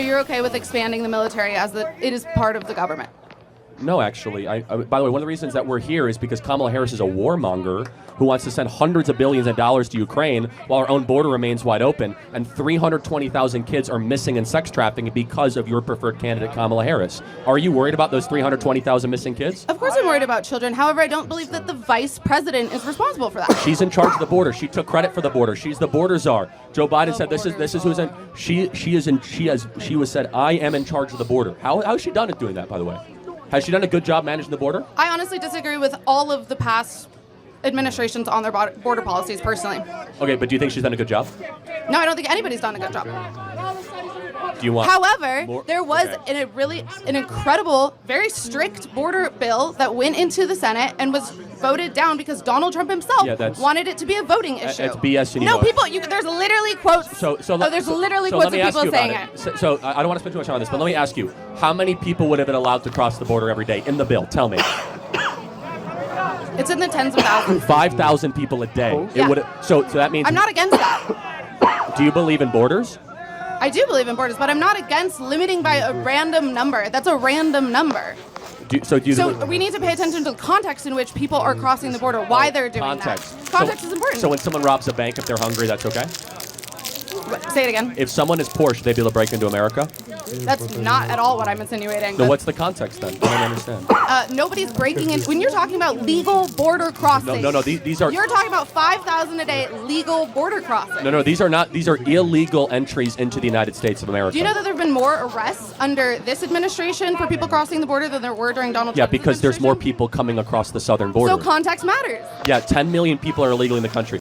You're okay with expanding the military as it is part of the government? No, actually. By the way, one of the reasons that we're here is because Kamala Harris is a warmonger who wants to send hundreds of billions of dollars to Ukraine while our own border remains wide open, and 320,000 kids are missing in sex trafficking because of your preferred candidate, Kamala Harris. Are you worried about those 320,000 missing kids? Of course I'm worried about children. However, I don't believe that the vice president is responsible for that. She's in charge of the border. She took credit for the border. She's the border czar. Joe Biden said this is who's in. She was said, I am in charge of the border. How has she done at doing that, by the way? Has she done a good job managing the border? I honestly disagree with all of the past administrations on their border policies, personally. Okay, but do you think she's done a good job? No, I don't think anybody's done a good job. Do you want However, more? there was Okay. an incredible, very strict border bill that went into the Senate and was voted down because Donald Trump himself wanted it to be a voting issue. It's BS. And you No, know it. people. There's literally quotes. There's literally quotes let me of ask people you saying about it. So I don't want to spend too much time on this, but let me ask you: how many people would have been allowed to cross the border every day in the bill? Tell me. It's in the tens of thousands. 5,000 people a day. Yeah. It would. So that means. I'm not against that. Do you believe in borders? I do believe in borders, but I'm not against limiting by a random number. That's a random number. So we need to pay attention to the context in which people are crossing the border, why they're doing context. that. Context is important. So when someone robs a bank, if they're hungry, that's okay? Say it again. If someone is poor, should they be able to break into America? That's not at all what I'm insinuating. No, what's the context then? I don't understand. Nobody's breaking in. When you're talking about legal border crossing. No, these are... You're talking about 5,000 a day legal border crossing. No, these are not. These are illegal entries into the United States of America. Do you know that there have been more arrests under this administration for people crossing the border than there were during Donald Trump's Yeah, because there's more people coming across the southern border. So context matters. Yeah, 10 million people are illegally in the country.